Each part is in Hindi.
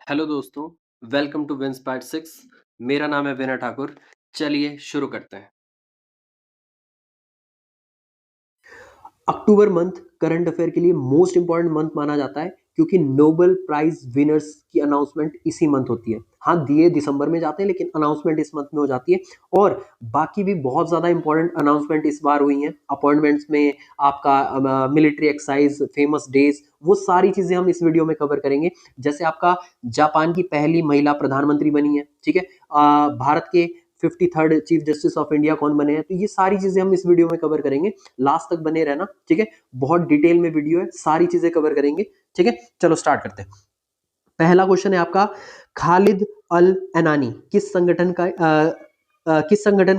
हेलो दोस्तों, वेलकम टू विंस पार्ट 6। मेरा नाम है विनय ठाकुर। चलिए शुरू करते हैं। अक्टूबर मंथ करंट अफेयर के लिए मोस्ट इंपॉर्टेंट मंथ माना जाता है क्योंकि नोबेल प्राइज विनर्स की अनाउंसमेंट इसी मंथ होती है। हाँ, दिए दिसंबर में जाते हैं लेकिन अनाउंसमेंट इस मंथ में हो जाती है। और बाकी भी बहुत ज़्यादा इंपॉर्टेंट अनाउंसमेंट इस बार हुई हैं अपॉइंटमेंट्स में। आपका मिलिट्री एक्सरसाइज, फेमस डेज, वो सारी चीज़ें हम इस वीडियो में कवर करेंगे। जैसे आपका जापान की पहली महिला प्रधानमंत्री बनी है, ठीक है। भारत के 53rd chief justice of India कौन बने हैं, तो ये सारी चीजें हम इस वीडियो में कवर करेंगे। लास्ट तक बने रहना, ठीक है। बहुत डिटेल में वीडियो है, सारी चीजें कवर करेंगे, ठीक है। चलो स्टार्ट करते हैं। पहला क्वेश्चन है आपका, खालिद अल अनानी किस संगठन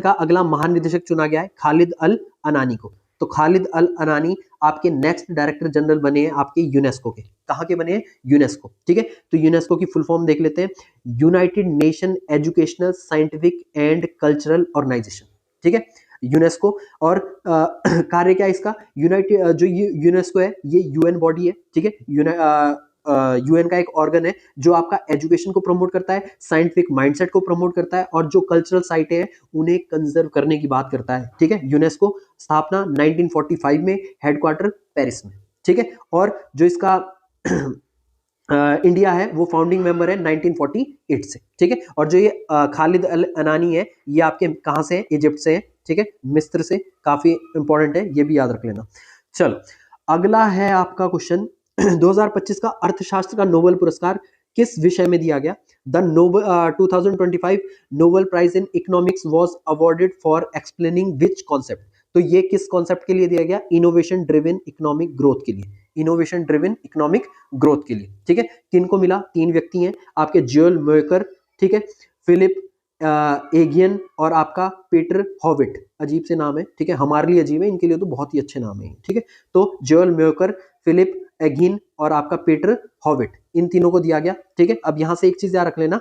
का अगला महानिदेशक चुना गया है? खालिद अल अनानी को। तो खालिद अल अनानी आपके नेक्स्ट डायरेक्टर जनरल बने हैं आपके यूनेस्को के। कहाँ के बने हैं? यूनेस्को, ठीक है। तो यूनेस्को की फुल फॉर्म देख लेते हैं, United Nation Educational Scientific and Cultural Organization, ठीक है, यूनेस्को। और कार्य क्या है इसका? यूनाइटेड जो यूनेस्को है ये यूएन बॉडी है, ठीक है। यूएन का एक ऑर्गन है जो आपका एजुकेशन को प्रमोट करता है, साइंटिफिक माइंडसेट को प्रमोट करता है और जो कल्चरल साइटें हैं उन्हें कंजर्व करने की बात करता है, ठीक है। यूनेस्को स्थापना 1945 में, हेडक्वार्टर पेरिस में, ठीक है। और जो इसका इंडिया है वो फाउंडिंग मेंबर है 1948 से, ठीक है। और जो ये खालिद अल अनानी है ये आपके कहाँ से है? इजिप्ट से है, ठीक है, मिस्र से। काफी इंपॉर्टेंट है, ये भी याद रख लेना। चलो अगला है आपका क्वेश्चन 2025 का अर्थशास्त्र का नोबेल पुरस्कार किस विषय में दिया गया? The Nobel 2025 Nobel prize in economics was awarded for explaining which concept? तो ये किस कॉन्सेप्ट के लिए दिया गया? इनोवेशन ड्रिवन इकोनॉमिक ग्रोथ के लिए, इनोवेशन ड्रिवन इकोनॉमिक ग्रोथ के लिए, ठीक है। किनको मिला? 3 व्यक्ति हैं आपके, जोएल म्योकर, ठीक है, फिलिप एगियन और आपका पीटर हॉविट। अजीब से नाम है, ठीक है, हमारे लिए अजीब है, इनके लिए तो बहुत ही अच्छे नाम है, ठीक है। तो जोएल म्योकर, फिलिप एगिन और आपका पीटर हॉविट, इन तीनों को दिया गया, ठीक है। अब यहां से एक चीज याद रख लेना,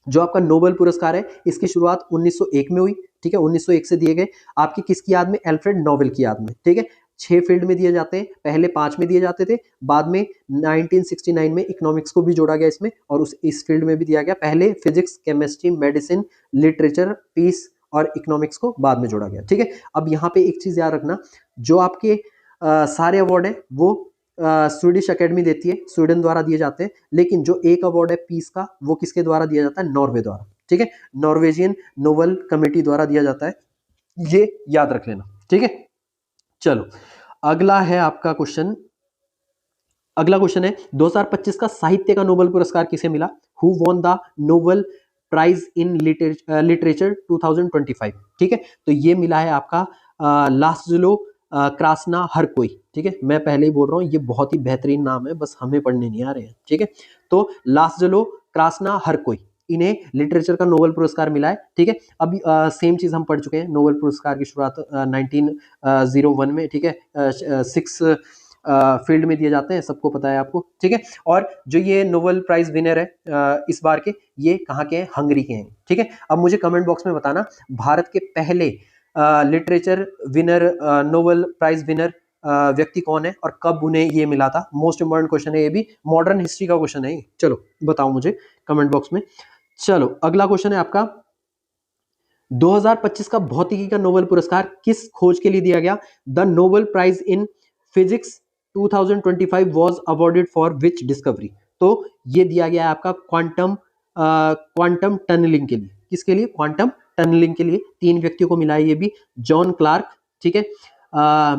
जो आपका नोबेल पुरस्कार है इसकी शुरुआत 1901 में हुई, ठीक है, 1901 से दिए गए आपकी किसकी याद में? अल्फ्रेड नोबेल की याद में, ठीक है। 6 फील्ड में दिए जाते हैं, पहले 5 में दिए जाते थे, बाद में 1969 में इकोनॉमिक्स को भी जोड़ा गया इसमें और इस फील्ड में भी दिया गया। पहले physics, chemistry, medicine, literature, peace और इकोनॉमिक्स को बाद में जोड़ा गया, ठीक है। अब यहाँ पे एक चीज याद रखना, जो आपके सारे अवार्ड है वो स्वीडिश अकेडमी देती है, स्वीडन द्वारा दिए जाते हैं, लेकिन जो एक अवार्ड है पीस का वो किसके द्वारा दिया जाता है? नॉर्वे द्वारा, ठीक है, नॉर्वेजियन नोबेल कमेटी द्वारा दिया जाता है, ये याद रख लेना, ठीक है। चलो अगला है आपका क्वेश्चन, अगला क्वेश्चन है 2025 का साहित्य का नोबेल पुरस्कार किसे मिला? Who won the Nobel prize in literature 2025, ठीक है। तो ये मिला है आपका लास्लो क्रासना हरकोई, ठीक है। मैं पहले ही बोल रहा हूँ ये बहुत ही बेहतरीन नाम है, बस हमें पढ़ने नहीं आ रहे हैं, ठीक है। तो लास्लो क्रासना हरकोई, इन्हें लिटरेचर का नोबेल पुरस्कार मिला है, ठीक है। अभी सेम चीज हम पढ़ चुके हैं, नोबेल पुरस्कार की शुरुआत 1901 में, ठीक है, 6 फील्ड में दिए जाते हैं, सबको पता है आपको, ठीक है। और जो ये नोबेल प्राइज विनर है इस बार के, ये कहाँ के हैं? हंगरी के हैं, ठीक है। अब मुझे कमेंट बॉक्स में बताना भारत के पहले literature winner, Nobel prize winner व्यक्ति कौन है और कब उन्हें ये मिला था। मोस्ट इंपॉर्टेंट क्वेश्चन है, ये भी मॉडर्न हिस्ट्री का क्वेश्चन है। चलो बताओ मुझे कमेंट बॉक्स में। चलो अगला क्वेश्चन है आपका, 2025 का भौतिकी का नोबेल पुरस्कार किस खोज के लिए दिया गया? The Nobel prize in physics 2025 was awarded for which discovery? तो ये दिया गया है आपका क्वांटम टनलिंग के लिए। किसके लिए? क्वांटम टनलिंग के लिए। 3 व्यक्तियों को मिला है ये भी, जॉन क्लार्क, ठीक है,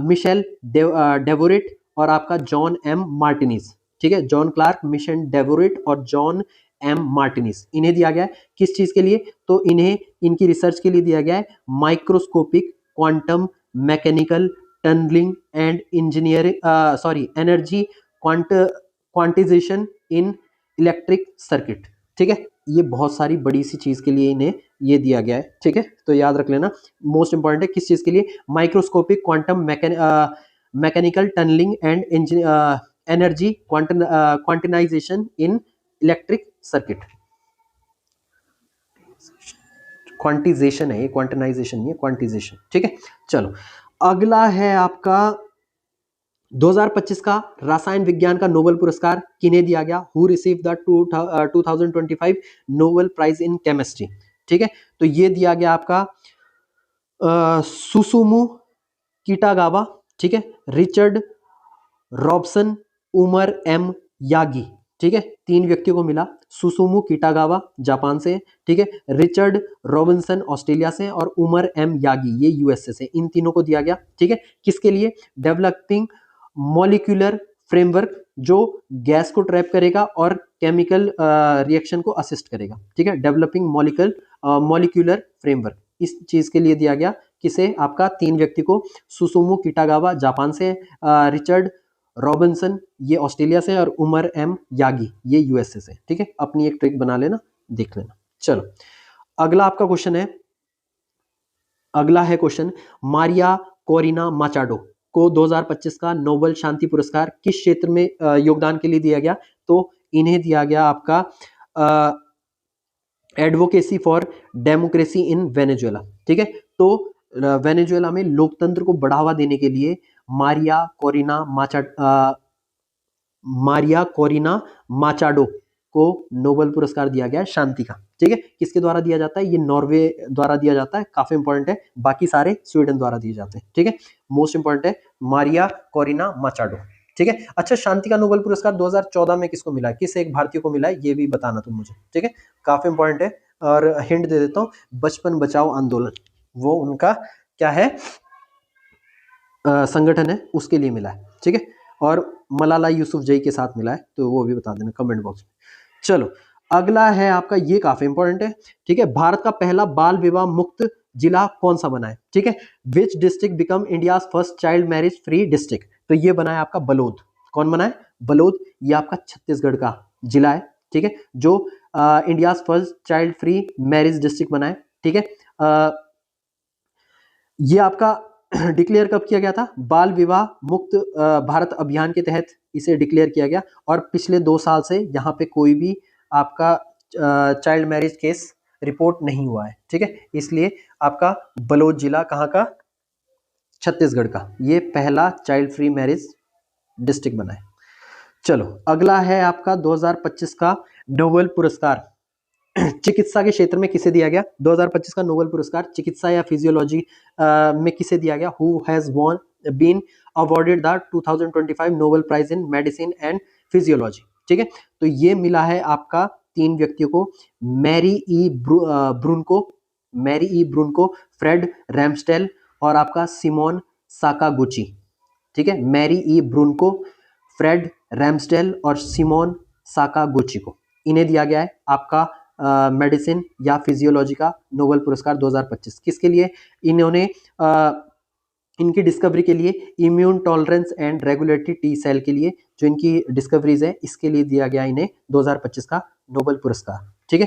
मिशेल डेवोरेट और आपका जॉन एम मार्टिनीज, ठीक है। जॉन क्लार्क, मिशेल डेवोरेट और जॉन एम मार्टिनीज, इन्हें दिया गया है किस चीज के लिए? तो इन्हें इनकी रिसर्च के लिए दिया गया है microscopic quantum mechanical tunnelling and engineering, sorry, energy quantization in electric circuit, ठीक है। ये बहुत सारी बड़ी सी चीज के लिए इन्हें ये दिया गया है, ठीक है। तो याद रख लेना, मोस्ट इंपॉर्टेंट है किस चीज के लिए? Microscopic quantum mechanical tunnelling and energy quantization in electric circuit. Quantization है ये, क्वांटिनाइजेशन नहीं है, क्वांटिजेशन, ठीक है। चलो अगला है आपका 2025 का रसायन विज्ञान का नोबेल पुरस्कार किन्हें दिया गया? Who receive the 2025 Nobel prize in chemistry? ठीक है, तो ये दिया गया आपका सुसुमु किटागावा, ठीक है, Richard Robson, Omar M Yaghi. ठीक है, तीन व्यक्तियों को मिला। सुसुमु किटागावा जापान से, ठीक है, रिचर्ड रॉबिन्सन ऑस्ट्रेलिया से और उमर एम यागी ये यूएसए से। इन तीनों को दिया गया। ठीक है, किसके लिए? डेवलपिंग मॉलिक्यूलर फ्रेमवर्क जो गैस को ट्रैप करेगा और केमिकल रिएक्शन को असिस्ट करेगा। ठीक है, डेवलपिंग मॉलिक्यूलर फ्रेमवर्क इस चीज के लिए दिया गया। किसे? आपका तीन व्यक्ति को, सुसुमु किटागावा जापान से, रिचर्ड रॉबिन्सन ये ऑस्ट्रेलिया से और उमर एम यागी ये यूएसए से। ठीक है, अपनी एक ट्रिक बना लेना, देख लेना। चलो अगला आपका क्वेश्चन है, अगला है क्वेश्चन, मारिया कोरिना माचाडो को 2025 का नोबेल शांति पुरस्कार किस क्षेत्र में योगदान के लिए दिया गया? तो इन्हें दिया गया आपका advocacy for democracy in Venezuela. ठीक है, तो वेनेजुएला में लोकतंत्र को बढ़ावा देने के लिए मारिया कोरिना माचाडो को नोबेल पुरस्कार दिया गया है शांति का। ठीक है, किसके द्वारा दिया जाता है? ये नॉर्वे द्वारा दिया जाता है, काफी इंपॉर्टेंट है। बाकी सारे स्वीडन द्वारा दिए जाते हैं। ठीक है, मोस्ट इंपॉर्टेंट है मारिया कोरिना माचाडो। ठीक है, अच्छा शांति का नोबेल पुरस्कार 2014 में किसको मिला है? किस एक भारतीय को मिला है? ये भी बताना तुम मुझे। ठीक है, काफी इंपॉर्टेंट है। और हिंट दे देता हूँ, बचपन बचाओ आंदोलन वो उनका क्या है, संगठन है, उसके लिए मिला है। ठीक है, और मलाला यूसुफजई के साथ मिला है, तो वो भी बता देना कमेंट बॉक्स में। चलो अगला है आपका, ये काफी इंपॉर्टेंट है। ठीक है, भारत का पहला बाल विवाह मुक्त जिला कौन सा बना है? ठीक है, which district become India's first child marriage free district? तो ये बना है आपका बलोद। कौन बना है? बलोद। ये आपका छत्तीसगढ़ का जिला है। ठीक है, जो India's first child free marriage district बना है। ठीक है, ये आपका डिक्लेयर कब किया गया था? बाल विवाह मुक्त भारत अभियान के तहत इसे डिक्लेयर किया गया। और पिछले 2 साल से यहाँ पे कोई भी आपका चाइल्ड मैरिज केस रिपोर्ट नहीं हुआ है। ठीक है, इसलिए आपका बलोद जिला कहाँ का? छत्तीसगढ़ का, ये पहला चाइल्ड फ्री मैरिज डिस्ट्रिक्ट बना है। चलो अगला है आपका 2025 का नोबेल पुरस्कार चिकित्सा के क्षेत्र में किसे दिया गया? 2025 का नोबेल पुरस्कार चिकित्सा या फिजियोलॉजी में किसे दिया गया? Who has been awarded the 2025 Nobel prize in medicine and physiology? ठीक है, तो ये मिला है आपका तीन व्यक्तियों को, मैरी ई ब्रुनको, फ्रेड रैमस्टेल और आपका सिमोन साकागुची। ठीक है, मैरी ई ब्रुनको, फ्रेड रैमस्टेल और सिमोन साकागुची को इन्हें दिया गया है आपका मेडिसिन या फिजियोलॉजी का नोबेल पुरस्कार 2025। किसके लिए? इन्होंने इनकी डिस्कवरी के लिए, immune tolerance and regulatory T cell के लिए जो इनकी डिस्कवरीज है, इसके लिए दिया गया इन्हें 2025 का नोबेल पुरस्कार। ठीक है,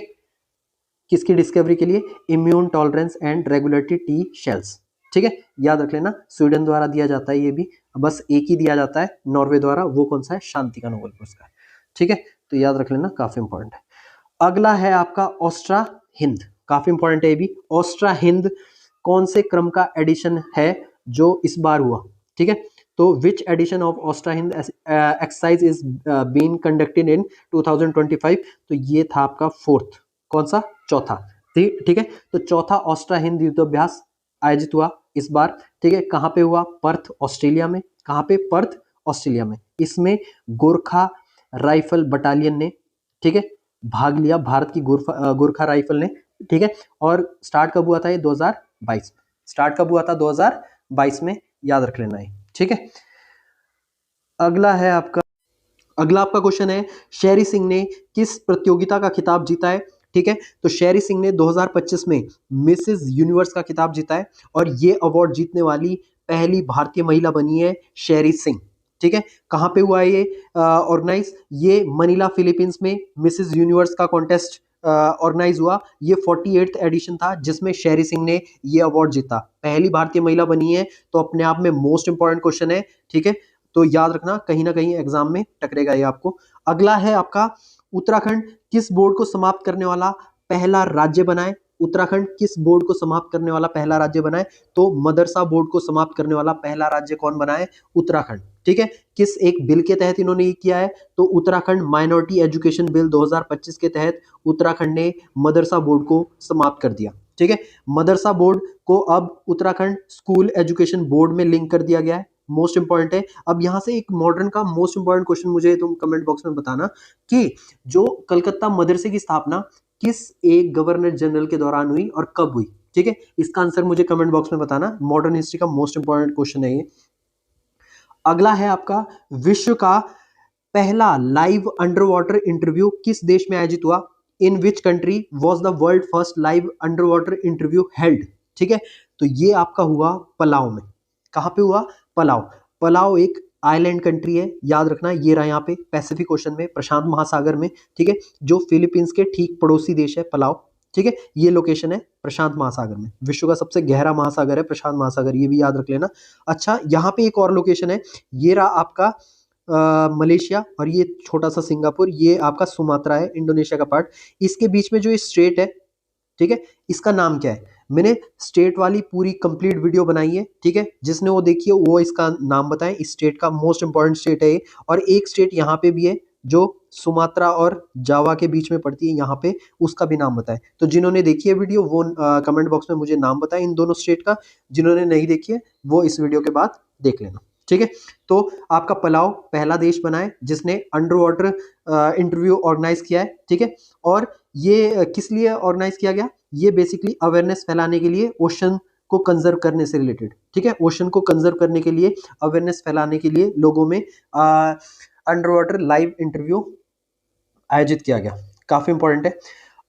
किसकी डिस्कवरी के लिए? Immune tolerance and regulatory T cells. ठीक है, याद रख लेना, स्वीडन द्वारा दिया जाता है ये भी, बस एक ही दिया जाता है नॉर्वे द्वारा, वो कौन सा है? शांति का नोबेल पुरस्कार। ठीक है, तो याद रख लेना, काफी इंपॉर्टेंट है। अगला है आपका ऑस्ट्रा हिंद, काफी इंपॉर्टेंट है ये भी। ऑस्ट्रा हिंद कौन से क्रम का एडिशन है जो इस बार हुआ? ठीक है, तो which edition of AustraHind exercise is been conducted in 2025? तो ये था आपका फोर्थ, कौन सा? चौथा। ठीक है, तो चौथा ऑस्ट्रा हिंद युद्धाभ्यास आयोजित हुआ इस बार। ठीक है, कहाँ पे हुआ? पर्थ ऑस्ट्रेलिया में। कहाँ पे? पर्थ ऑस्ट्रेलिया में। इसमें गोरखा राइफल बटालियन ने, ठीक है, भाग लिया, भारत की गोरखा राइफल ने। ठीक है, और स्टार्ट कब हुआ था? ये 2022 में। स्टार्ट कब हुआ था? 2022 में, याद रख लेना है। ठीक है, अगला आपका क्वेश्चन है, शेरी सिंह ने किस प्रतियोगिता का खिताब जीता है? ठीक है, तो शेरी सिंह ने 2025 में मिसेस यूनिवर्स का खिताब जीता है और ये अवार्ड जीतने वाली पहली भारतीय महिला बनी है शेरी सिंह। ठीक है, कहाँ पे हुआ है ये ऑर्गेनाइज? ये मनीला फिलीपींस में मिसेस यूनिवर्स का कॉन्टेस्ट ऑर्गेनाइज हुआ। ये 48th एडिशन था जिसमें शेरी सिंह ने ये अवार्ड जीता, पहली भारतीय महिला बनी है। तो अपने आप में मोस्ट इंपॉर्टेंट क्वेश्चन है। ठीक है, तो याद रखना, कहीं ना कहीं एग्जाम में टकरेगा ये आपको। अगला है आपका, उत्तराखंड किस बोर्ड को समाप्त करने वाला पहला राज्य बना है? उत्तराखंड किस बोर्ड को समाप्त करने वाला पहला राज्य बना है? तो मदरसा बोर्ड को समाप्त करने वाला पहला राज्य कौन बना है? उत्तराखंड। ठीक है, किस एक बिल के तहत इन्होंने ये किया है? तो उत्तराखंड माइनॉरिटी एजुकेशन बिल 2025 के तहत उत्तराखंड ने मदरसा बोर्ड को समाप्त कर दिया। ठीक है, मदरसा बोर्ड को अब उत्तराखंड स्कूल एजुकेशन बोर्ड में लिंक कर दिया गया है। मोस्ट इंपॉर्टेंट है। अब यहां से एक मॉडर्न का मोस्ट इंपॉर्टेंट क्वेश्चन मुझे तुम कमेंट बॉक्स में बताना कि जो कलकत्ता मदरसे की स्थापना किस एक गवर्नर जनरल के दौरान हुई और कब हुई? ठीक है, इसका आंसर मुझे कमेंट बॉक्स में बताना। मॉडर्न हिस्ट्री का मोस्ट इंपॉर्टेंट क्वेश्चन है ये। अगला है आपका, विश्व का पहला लाइव अंडर वाटर इंटरव्यू किस देश में आयोजित हुआ? In which country was the world first live underwater interview held? ठीक है, तो ये आपका हुआ पलाव में। कहां पे हुआ? पलाव। पलाव एक आइलैंड कंट्री है, याद रखना। ये रहा यहाँ पे पैसिफिक ओशन में, प्रशांत महासागर में। ठीक है, जो फिलीपींस के ठीक पड़ोसी देश है पलाव। ठीक है, ये लोकेशन है प्रशांत महासागर में। विश्व का सबसे गहरा महासागर है प्रशांत महासागर, ये भी याद रख लेना। अच्छा, यहाँ पे एक और लोकेशन है, ये रहा आपका मलेशिया, और ये छोटा सा सिंगापुर, ये आपका सुमात्रा है, इंडोनेशिया का पार्ट। इसके बीच में जो ये स्टेट है, ठीक है, इसका नाम क्या है? मैंने स्टेट वाली पूरी कंप्लीट वीडियो बनाई है। ठीक है, जिसने वो देखी है वो इसका नाम बताएं। इस स्टेट का मोस्ट इंपॉर्टेंट स्टेट है ये। और एक स्टेट यहाँ पे भी है जो सुमात्रा और जावा के बीच में पड़ती है, यहाँ पे, उसका भी नाम बताएं। तो जिन्होंने देखी है वीडियो वो कमेंट बॉक्स में मुझे नाम बताएं इन दोनों स्टेट का। जिन्होंने नहीं देखी है वो इस वीडियो के बाद देख लेना। ठीक है, तो आपका पलाव पहला देश बना है जिसने अंडर वाटर इंटरव्यू ऑर्गेनाइज किया है। ठीक है, और ये किस लिए ऑर्गेनाइज किया गया? ये बेसिकली अवेयरनेस फैलाने के लिए, ओशन को कंजर्व करने से रिलेटेड। ठीक है, ओशन को कंजर्व करने के लिए, अवेयरनेस फैलाने के लिए लोगों में अंडर वाटर लाइव इंटरव्यू आयोजित किया गया। काफी इंपॉर्टेंट है।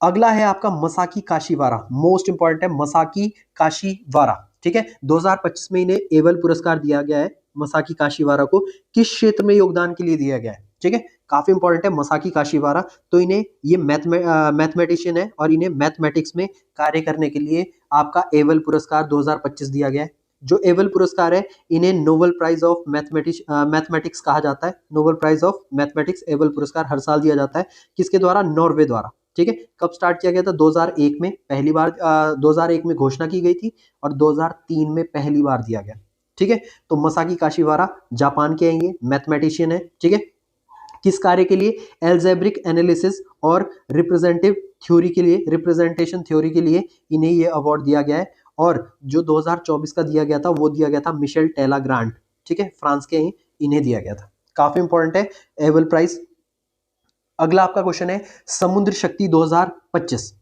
अगला है आपका मसाकी काशीवारा। मोस्ट इंपॉर्टेंट है मसाकी काशीवारा। ठीक है, 2025 में इन्हें एवल पुरस्कार दिया गया है। मसाकी काशीवारा को किस क्षेत्र में योगदान के लिए दिया गया है? ठीक है, काफी इंपॉर्टेंट है मसाकी काशीवारा। तो इन्हें, ये मैथमेटिशियन है और इन्हें मैथमेटिक्स में कार्य करने के लिए आपका एवल पुरस्कार 2025 दिया गया है। जो एवल पुरस्कार है इन्हें नोबेल प्राइज ऑफ मैथमेटिक्स कहा जाता है। नोबेल प्राइज ऑफ मैथमेटिक्स एवल पुरस्कार हर साल दिया जाता है। किसके द्वारा? नॉर्वे द्वारा। ठीक है, कब स्टार्ट किया गया था? 2001 में पहली बार 2001 में घोषणा की गई थी और 2003 में पहली बार दिया गया। ठीक है, तो मसाकी काशीवारा जापान के हैं, ये मैथमेटिशियन है। ठीक है, किस कार्य के लिए? एल्जेब्रिक एनालिसिस और रिप्रेजेंटेटिव थ्योरी के लिए, रिप्रेजेंटेशन थ्योरी के लिए इन्हें ये अवार्ड दिया गया है। और जो 2024 का दिया गया था वो दिया गया था मिशेल टेला ग्रांट। ठीक है, फ्रांस के इन्हें दिया गया था। काफी इंपॉर्टेंट है एवल प्राइज। अगला आपका क्वेश्चन है समुद्र शक्ति 2025।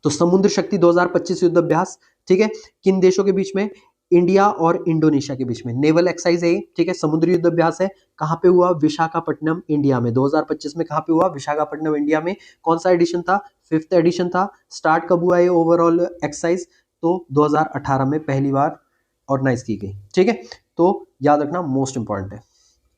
तो समुद्र शक्ति 2025 युद्ध अभ्यास, ठीक है, किन देशों के बीच में? इंडिया और इंडोनेशिया के बीच में नेवल एक्सरसाइज है। ठीक है, समुद्री युद्ध अभ्यास है। कहां पे हुआ? विशाखापट्टनम, इंडिया में। 2025 में कहां पे हुआ? विशाखापट्टनम, इंडिया में। कौन सा एडिशन था? 5th एडिशन था। स्टार्ट कब हुआ ये ओवरऑल एक्सरसाइज? तो 2018 में पहली बार ऑर्गेनाइज की गई। ठीक है, तो याद रखना, मोस्ट इंपॉर्टेंट है।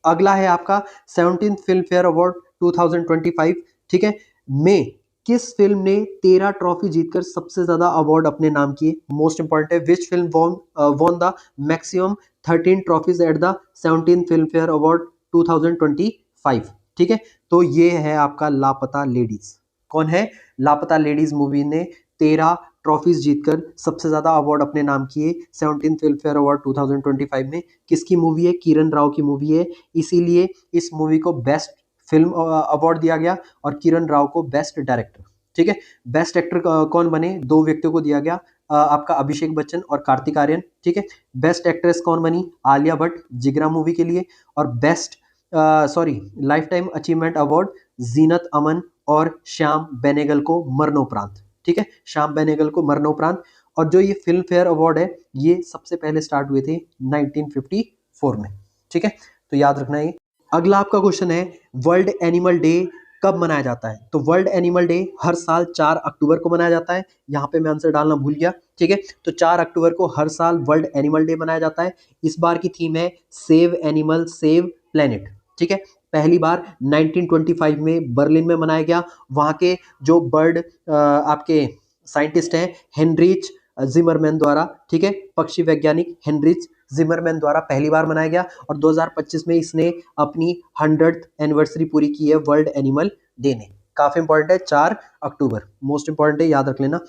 अगला है आपका 17th फिल्म फेयर अवार्ड 2025। ठीक है, में किस फिल्म ने 13 ट्रॉफी जीतकर सबसे ज्यादा अवार्ड अपने नाम किए? मोस्ट इंपॉर्टेंट है, which film won the maximum 13 trophies at the 17th film fair award 2025। ठीक है, तो ये है आपका लापता लेडीज। कौन है? लापता लेडीज मूवी ने 13 ट्रॉफीज जीतकर सबसे ज्यादा अवार्ड अपने नाम किए 17th फिल्म फेयर अवार्ड 2025 में। किसकी मूवी है? किरण राव की मूवी है, इसीलिए इस मूवी को बेस्ट फिल्म अवार्ड दिया गया और किरण राव को बेस्ट डायरेक्टर। ठीक है, बेस्ट एक्टर कौन बने? 2 व्यक्तियों को दिया गया, आपका अभिषेक बच्चन और कार्तिक आर्यन। ठीक है, बेस्ट एक्ट्रेस कौन बनी? आलिया भट्ट, जिगरा मूवी के लिए। और best lifetime achievement award Zeenat Aman और श्याम बेनेगल को मरणोपरांत। ठीक है, श्याम बेनेगल को मरणोपरांत। और जो ये फिल्म फेयर अवार्ड है ये सबसे पहले स्टार्ट हुए थे 1954 में। ठीक है, तो याद रखना ये। अगला आपका क्वेश्चन है वर्ल्ड एनिमल डे कब मनाया जाता है? तो वर्ल्ड एनिमल डे हर साल 4 अक्टूबर को मनाया जाता है। यहाँ पे मैं आंसर डालना भूल गया। ठीक है, तो 4 अक्टूबर को हर साल वर्ल्ड एनिमल डे मनाया जाता है। इस बार की थीम है सेव एनिमल सेव प्लेनेट। ठीक है, पहली बार 1925 में बर्लिन में मनाया गया। वहाँ के जो बर्ड आपके साइंटिस्ट हैं हेनरिच जिमरमैन द्वारा। ठीक है, पक्षी वैज्ञानिक हेनरिच जिमरमैन द्वारा पहली बार मनाया गया। और 2025 में इसने अपनी 100th एनिवर्सरी पूरी की है वर्ल्ड एनिमल डे ने। काफी इंपॉर्टेंट है, 4 अक्टूबर, मोस्ट इंपॉर्टेंट है, याद रख लेना।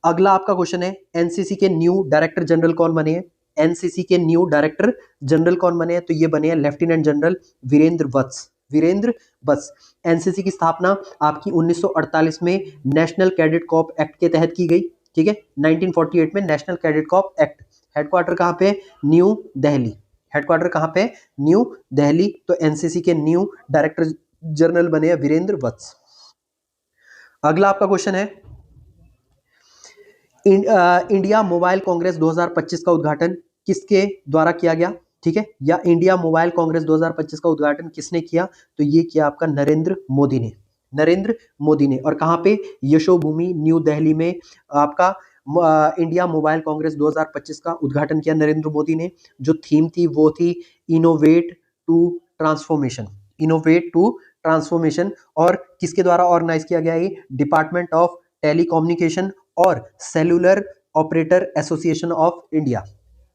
अगला आपका क्वेश्चन है, एनसीसी के न्यू डायरेक्टर जनरल कौन बने हैं? एनसीसी के न्यू डायरेक्टर जनरल कौन बने हैं? तो ये बने हैं लेफ्टिनेंट जनरल वीरेंद्र वत्स। वीरेंद्र वत्स। एनसीसी की स्थापना आपकी 1948 में नेशनल कैडेट कॉर्प एक्ट के तहत की गई, ठीक है, 1948 में national cadet Corp act. Headquarter कहाँ पे? न्यू दिल्ली। हेडक्वार्टर कहाँ पे? न्यू दिल्ली। तो एनसीसी के न्यू डायरेक्टर जनरल बने हैं वीरेंद्र वत्स। अगला आपका क्वेश्चन है, इंडिया मोबाइल कांग्रेस 2025 का उद्घाटन किसके द्वारा किया गया? ठीक है, या इंडिया मोबाइल कांग्रेस 2025 का उद्घाटन किसने किया? तो ये किया आपका नरेंद्र मोदी ने। नरेंद्र मोदी ने। और कहाँ पे? यशोभूमि न्यू दिल्ली में आपका इंडिया मोबाइल कांग्रेस 2025 का उद्घाटन किया नरेंद्र मोदी ने। जो थीम थी वो थी innovate to transformation. Innovate to transformation. और किसके द्वारा ऑर्गेनाइज किया गया? ये डिपार्टमेंट ऑफ टेलीकम्युनिकेशन और cellular operator association of India,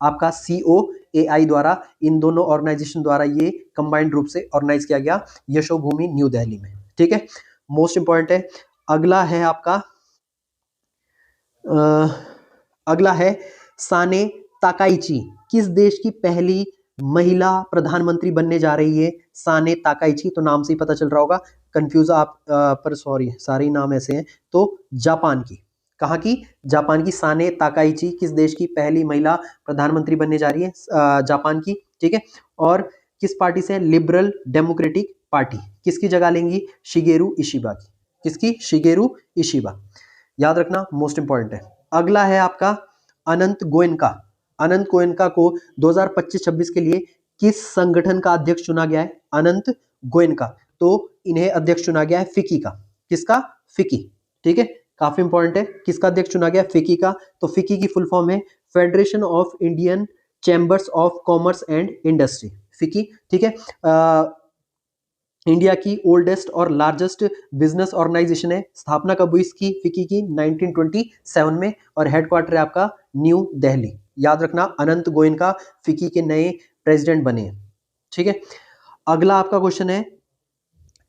आपका COAI द्वारा, इन दोनों ऑर्गेनाइजेशन द्वारा ये कंबाइंड रूप से ऑर्गेनाइज किया गया यशोभूमि न्यू दिल्ली में। ठीक है, मोस्ट इंपॉर्टेंट है। अगला है आपका अगला है साने ताकाइची किस देश की पहली महिला प्रधानमंत्री बनने जा रही है? साने ताकाइची, तो नाम से ही पता चल रहा होगा, कंफ्यूज आप पर सॉरी सारे नाम ऐसे हैं। तो जापान की, कहाँ की? जापान की साने ताकाइची किस देश की पहली महिला प्रधानमंत्री बनने जा रही है? जापान की। ठीक है, और किस पार्टी से? Liberal democratic party. किसकी जगह लेंगी? शिगेरू इशिबा की। किसकी? Shigeru Ishiba. याद रखना, मोस्ट इंपॉर्टेंट है। अगला है आपका अनंत गोयनका। अनंत गोयनका को 2025-26 के लिए किस संगठन का अध्यक्ष चुना गया है? अनंत गोयनका, तो इन्हें अध्यक्ष चुना गया है फिकी का। किसका? फिकी। ठीक है, काफी इंपॉर्टेंट है। किसका अध्यक्ष चुना गया? फिकी का। तो फिकी की फुल फॉर्म है federation of Indian chambers of commerce and industry. फिकी। ठीक है, इंडिया की ओल्डेस्ट और लार्जेस्ट बिजनेस ऑर्गेनाइजेशन है। स्थापना कब हुई इसकी? फिकी की 1927 में। और हेडक्वार्टर है आपका न्यू दिल्ली। याद रखना, अनंत गोयनका फिकी के नए प्रेसिडेंट बने हैं। ठीक है, अगला आपका क्वेश्चन है,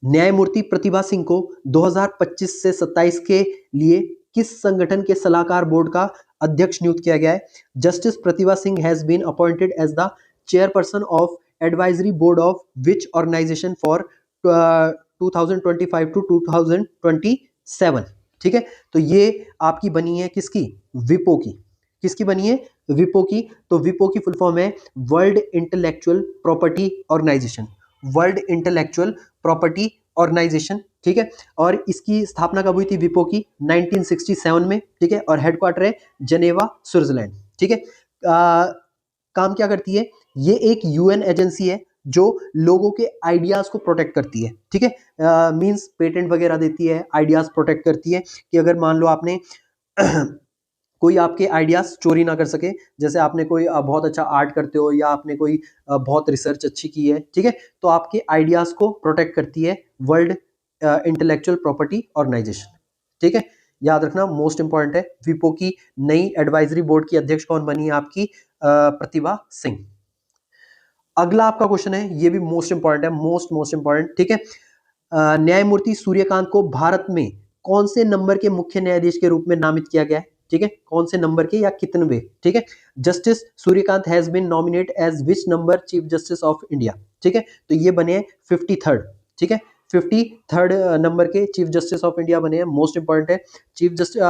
न्यायमूर्ति प्रतिभा सिंह को 2025 से 27 के लिए किस संगठन के सलाहकार बोर्ड का अध्यक्ष नियुक्त किया गया है? Justice Pratibha Singh has been appointed as the chairperson of advisory board of which organisation for 2025 to 2027। ठीक है, तो ये आपकी बनी है किसकी? विपो की। किसकी बनी है? विपो की। तो विपो की फुल फॉर्म है world intellectual property organisation. World intellectual property organisation. ठीक है, और इसकी स्थापना कब हुई थी विपो की? 1967 में। ठीक है, और हेडक्वार्टर है जनेवा, स्विट्जरलैंड। ठीक है, काम क्या करती है? ये एक यूएन एजेंसी है जो लोगों के आइडियाज को प्रोटेक्ट करती है। ठीक है, मींस पेटेंट वगैरह देती है, आइडियाज प्रोटेक्ट करती है कि अगर मान लो आपने कोई आपके आइडियाज चोरी ना कर सके। जैसे आपने कोई बहुत अच्छा आर्ट करते हो या आपने कोई बहुत रिसर्च अच्छी की है, ठीक है, तो आपके आइडियाज को प्रोटेक्ट करती है वर्ल्ड इंटेलेक्चुअल प्रॉपर्टी ऑर्गेनाइजेशन। ठीक है, याद रखना, मोस्ट इंपॉर्टेंट है। विपो की नई एडवाइजरी बोर्ड की अध्यक्ष कौन बनी है? आपकी प्रतिभा सिंह। अगला आपका क्वेश्चन है, ये भी मोस्ट इंपॉर्टेंट है, मोस्ट इंपॉर्टेंट। ठीक है, न्यायमूर्ति सूर्यकांत को भारत में कौन से नंबर के मुख्य न्यायाधीश के रूप में नामित किया गया है? ठीक है, कौन से नंबर के या कितनवे? ठीक है, justice Suryakant has been nominate as which number chief justice of India? ठीक है, तो ये बने 53rd। ठीक है, 53rd नंबर के चीफ जस्टिस ऑफ इंडिया बने हैं। मोस्ट इंपॉर्टेंट है। Chief justice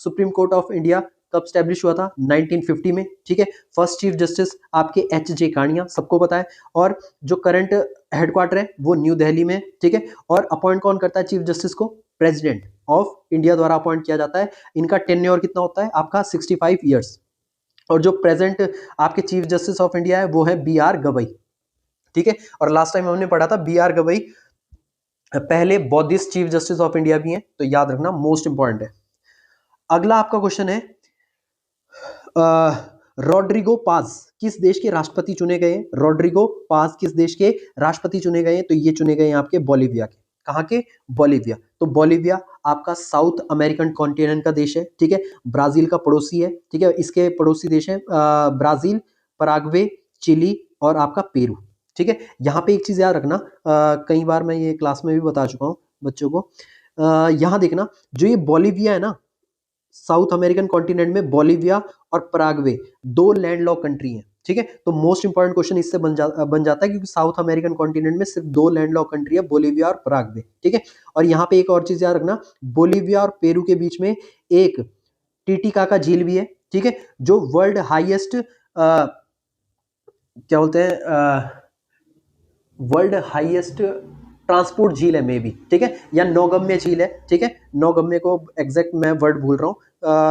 supreme court of India कब स्टैब्लिश हुआ था? 1950 में। ठीक है, फर्स्ट चीफ जस्टिस आपके HJ कानिया, सबको पता है। और जो करंट हेडक्वार्टर है वो न्यू दिल्ली में। ठीक है, और अपॉइंट कौन करता है चीफ जस्टिस को? प्रेसिडेंट ऑफ इंडिया द्वारा अपॉइंट किया जाता है। इनका टेन्योर कितना होता है? आपका 65 ईयर्स। और जो प्रेजेंट आपके चीफ जस्टिस ऑफ इंडिया है वो है BR गवई। ठीक है, और लास्ट टाइम हमने पढ़ा था BR गवई पहले Buddhist chief justice of India भी हैं, तो याद रखना, मोस्ट इंपॉर्टेंट है। अगला आपका क्वेश्चन है, रॉड्रिगो पाज किस देश के राष्ट्रपति चुने गए? रॉड्रिगो पाज किस देश के राष्ट्रपति चुने गए? तो ये चुने गए आपके बोलिविया के। कहाँ के? बोलिविया। तो बोलिविया आपका साउथ अमेरिकन कॉन्टिनेंट का देश है। ठीक है, ब्राजील का पड़ोसी है। ठीक है, इसके पड़ोसी देश है ब्राजील, पराग्वे, चिली और आपका पेरू। ठीक है, यहाँ पे एक चीज याद रखना, कई बार मैं ये क्लास में भी बता चुका हूँ बच्चों को। यहाँ देखना, जो ये बोलिविया है ना, साउथ अमेरिकन कॉन्टिनेंट में बोलिविया और पराग्वे 2 लैंडलॉक कंट्री हैं, ठीक है। तो मोस्ट इंपॉर्टेंट क्वेश्चन इससे बन जाता है, क्योंकि साउथ अमेरिकन कॉन्टिनेंट में सिर्फ 2 लैंडलॉक कंट्री है, बोलिविया और पराग्वे, ठीक है। और यहाँ पे एक और चीज याद रखना, बोलिविया और पेरू के बीच में एक टीटीकाका झील भी है, ठीक है, जो वर्ल्ड हाईएस्ट क्या बोलते हैं, वर्ल्ड हाईएस्ट ट्रांसपोर्ट झील है मे बी, ठीक है, या नौगम्य झील है, ठीक है। नौगम्य को एग्जैक्ट मैं वर्ड भूल रहा हूँ,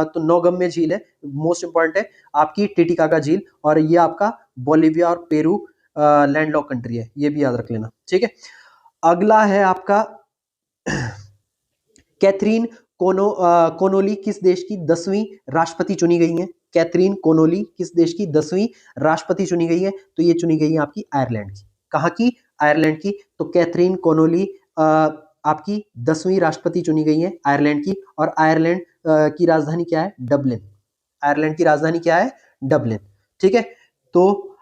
तो नौगम्य झील है, मोस्ट इंपॉर्टेंट है आपकी टिटिकाका झील, और ये आपका बोलिविया और पेरू लैंडलॉक कंट्री है, ये भी याद रख लेना, ठीक है। अगला है आपका कैथरीन कोनोली किस देश की 10वीं राष्ट्रपति चुनी गई है? कैथरीन कोनोली किस देश की 10वीं राष्ट्रपति चुनी गई है? तो ये चुनी गई है आपकी आयरलैंड की। कहाँ की? आयरलैंड की। तो कैथरीन कोनोली आपकी 10वीं राष्ट्रपति चुनी गई है आयरलैंड की, और आयरलैंड की राजधानी क्या है? डबलिन। आयरलैंड की राजधानी क्या है? डबलिन, ठीक है। तो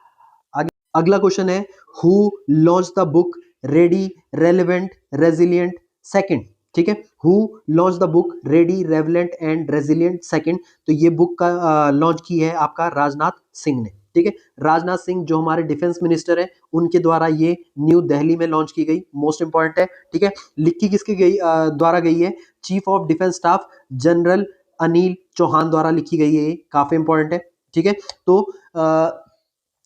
अगला क्वेश्चन है, who launch the book ready relevant resilient second, ठीक है। Who launch the book ready relevant and resilient second, तो ये बुक का लॉन्च की है आपका राजनाथ सिंह ने, ठीक है। राजनाथ सिंह जो हमारे डिफेंस मिनिस्टर है, उनके द्वारा ये न्यू दिल्ली में लॉन्च की गई, मोस्ट इंपॉर्टेंट है, ठीक है। लिखी किसकी गई द्वारा गई है? Chief of defence staff general Anil Chauhan द्वारा लिखी गई है, काफी इंपॉर्टेंट है, ठीक है। तो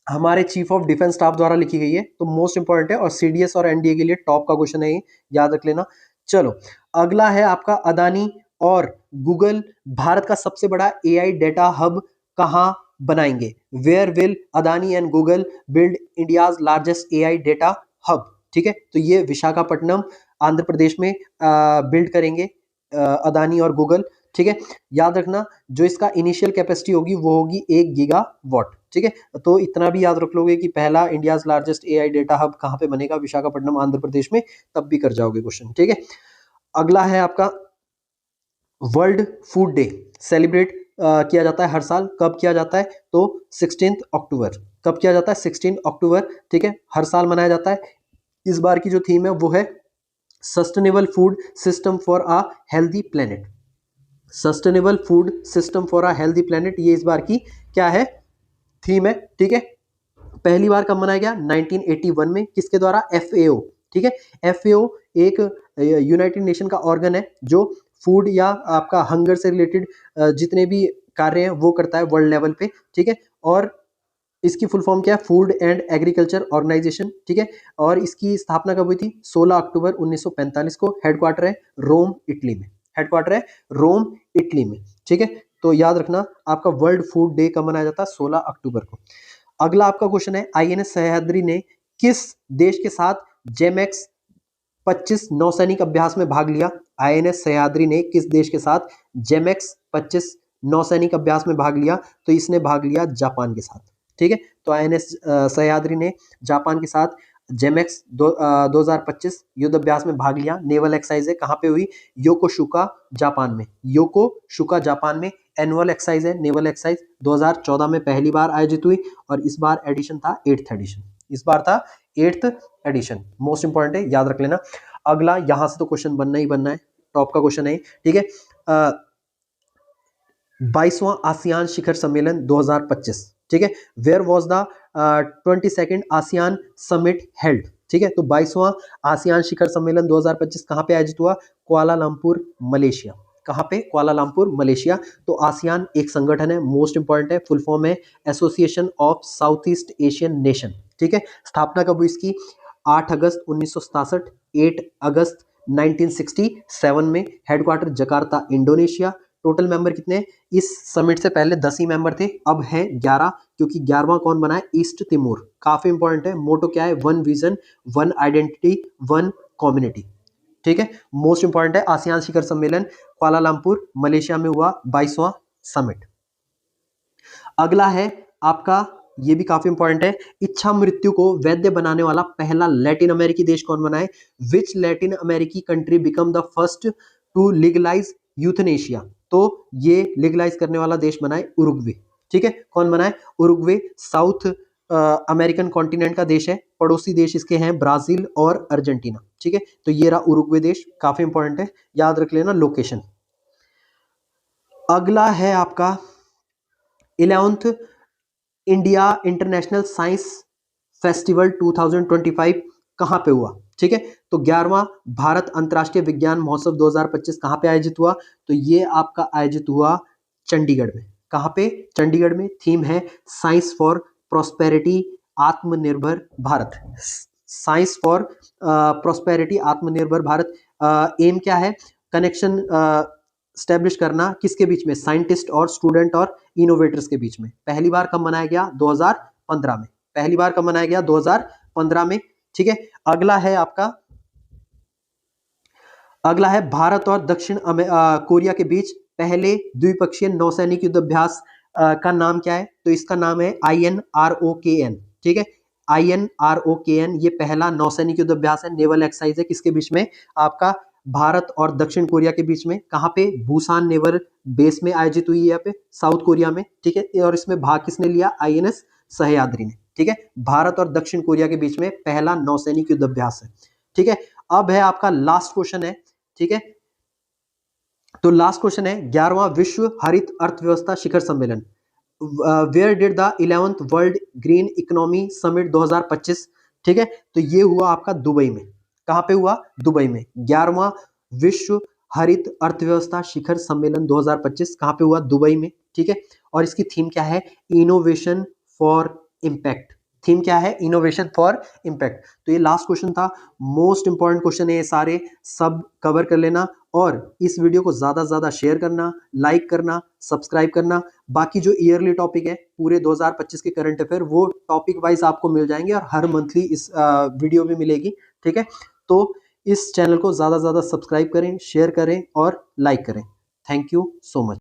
हमारे चीफ ऑफ डिफेंस स्टाफ द्वारा लिखी गई है, तो मोस्ट इंपॉर्टेंट है, और सीडीएस और एनडीए के लिए टॉप का क्वेश्चन है, ये याद रख लेना। चलो अगला है आपका, अदानी और गूगल भारत का सबसे बड़ा एआई डेटा हब कहां बनाएंगे? Where will Adani and Google build India's largest AI data hub, ठीक है। तो ये विशाखापट्टनम आंध्र प्रदेश में बिल्ड करेंगे अदानी और गूगल, ठीक है। याद रखना, जो इसका इनिशियल कैपेसिटी होगी वो होगी 1 गीगावाट, ठीक है। तो इतना भी याद रख लोगे कि पहला India's largest AI data hub कहां पे बनेगा? विशाखापट्टनम आंध्र प्रदेश में, तब भी कर जाओगे क्वेश्चन, ठीक है। अगला है आपका, वर्ल्ड फूड डे सेलिब्रेट किया जाता है हर साल, कब किया जाता है? तो 16 अक्टूबर। कब किया जाता है? 16 अक्टूबर, ठीक है, हर साल मनाया जाता है। इस बार की जो थीम है वो है sustainable food system for a healthy planet. Sustainable food system for a healthy planet, ये इस बार की क्या है? थीम है, ठीक है। पहली बार कब मनाया गया? 1981 में। किसके द्वारा? एफएओ, ठीक है। एफएओ एक यूनाइटेड नेशन का ऑर्गन है जो फूड या आपका हंगर से रिलेटेड जितने भी कार्य हैं वो करता है वर्ल्ड लेवल पे, ठीक है। और इसकी फुल फॉर्म क्या है? फूड एंड एग्रीकल्चर ऑर्गेनाइजेशन, ठीक है। और इसकी स्थापना कब हुई थी? 16 अक्टूबर 1945 को। हेडक्वार्टर है रोम, इटली में। हेडक्वार्टर है रोम, इटली में, ठीक है। तो याद रखना, आपका वर्ल्ड फूड डे कब मनाया जाता है? 16 अक्टूबर को। अगला आपका क्वेश्चन है, आईएनएस सह्याद्री ने किस देश के साथ जेमैक्स 25 नौसैनिक अभ्यास में भाग लिया? आईएनएस सह्याद्री ने किस देश के साथ जेमैक्स 25 नौसैनिक अभ्यास में भाग लिया? तो इसने भाग लिया जापान के साथ, ठीक है। तो आईएनएस सह्याद्री ने जापान के साथ जेमैक्स 2025 युद्ध अभ्यास में भाग लिया। नेवल एक्सरसाइज है, कहाँ पे हुई? योकोशुका जापान में। योकोशुका जापान में एनुअल एक्सरसाइज है, नेवल एक्सरसाइज 2014 में पहली बार आयोजित हुई, और इस बार एडिशन था 8th एडिशन। इस बार था 8th एडिशन, मोस्ट इंपॉर्टेंट है, याद रख लेना। अगला यहां से तो क्वेश्चन बनना ही बनना है, टॉप का क्वेश्चन है, ठीक है। 22वां आसियान शिखर सम्मेलन 2025, ठीक है। Where was the 22nd ASEAN summit held, ठीक है। तो 22वां आसियान शिखर सम्मेलन 2025 कहां पे आयोजित हुआ? Kuala Lumpur, Malaysia. कहां पे? Kuala Lumpur, Malaysia. तो आसियान एक संगठन है, मोस्ट इंपॉर्टेंट है, फुल फॉर्म है association of south east Asian nation, ठीक है। स्थापना कब हुई इसकी? 8 अगस्त 1967, 8 अगस्त 1967 में। Headquarter Jakarta, Indonesia. Total member कितने? इस समिट से पहले 10 ही मेंबर थे, अब हैं 11, क्योंकि 11वां कौन बना है? East Timor. काफी इंपॉर्टेंट है, मोटो क्या है? One vision, one identity, one community, ठीक है। मोस्ट इंपॉर्टेंट है, आसियान शिखर सम्मेलन कुआलालंपुर, मलेशिया में हुआ 22वां समिट। अगला है आपका, ये भी काफी इंपॉर्टेंट है, इच्छा मृत्यु को वैध बनाने वाला पहला लैटिन अमेरिकी देश कौन बना है? विच लैटिन अमेरिकी country become the first to legalise euthanasia? तो ये लीगलाइज करने वाला देश बना है उरुग्वे, ठीक है। कौन बना है? उरुग्वे साउथ अमेरिकन कॉन्टिनेंट का देश है। पड़ोसी देश इसके हैं ब्राजील और अर्जेंटीना, ठीक है। तो ये रहा उरुग्वे देश, काफी इंपॉर्टेंट है, याद रख लेना लोकेशन। अगला है आपका 11th India international science festival 2025 कहां पे हुआ? ठीक है, तो 11वां भारत अंतर्राष्ट्रीय विज्ञान महोत्सव 2025 कहां पे आयोजित हुआ? तो ये आपका आयोजित हुआ चंडीगढ़ में। कहां पे? चंडीगढ़ में। थीम है साइंस फॉर प्रोस्पेरिटी, आत्मनिर्भर भारत। साइंस फॉर प्रोस्पेरिटी, आत्मनिर्भर भारत। एम क्या है? कनेक्शन स्टैब्लिश करना किसके बीच में? साइंटिस्ट और स्टूडेंट और इनोवेटर्स के बीच में। पहली बार कब मनाया गया? 2015 में। पहली बार कब मनाया गया? 2015 में। ठीक है, अगला है आपका, अगला है भारत और दक्षिण कोरिया के बीच पहले द्विपक्षीय नौसैनिक युद्ध अभ्यास का नाम क्या है? तो इसका नाम है INROKN। ठीक है, INROKN ये पहला नौसैनिक युद्ध अभ्यास है, नेवल एक्सरसाइज है। किसके बीच में? आपका भारत और दक्षिण कोरिया के बीच में। कहां पे? बुसान नेवल बेस में आयोजित हुई है, यहाँ पे साउथ कोरिया में। ठीक है, और इसमें भाग किसने लिया? INS सह्याद्री ने। ठीक है, भारत और दक्षिण कोरिया के बीच में पहला नौसैनिक युद्ध अभ्यास है। ठीक है, अब है आपका लास्ट क्वेश्चन है। ठीक है, तो लास्ट क्वेश्चन है 11वां विश्व हरित अर्थव्यवस्था शिखर सम्मेलन where did the 11th world green economy summit 2025? ठीक है, तो ये हुआ आपका दुबई में। कहां पे हुआ? दुबई में। 11वां विश्व हरित अर्थव्यवस्था शिखर सम्मेलन 2025 कहां पे हुआ? दुबई में। ठीक है, और इसकी थीम क्या है? Innovation for impact. थीम क्या है? Innovation for impact. तो ये लास्ट क्वेश्चन था, मोस्ट इंपॉर्टेंट क्वेश्चन है ये सारे, सब कवर कर लेना। और इस वीडियो को ज्यादा से ज्यादा शेयर करना, लाइक करना, सब्सक्राइब करना। बाकी जो ईयरली टॉपिक है पूरे 2025 के करंट अफेयर, वो टॉपिक वाइज आपको मिल जाएंगे और हर मंथली इस वीडियो में मिलेगी। ठीक है, तो इस चैनल को ज्यादा से ज्यादा सब्सक्राइब करें, शेयर करें और लाइक करें। Thank you so much.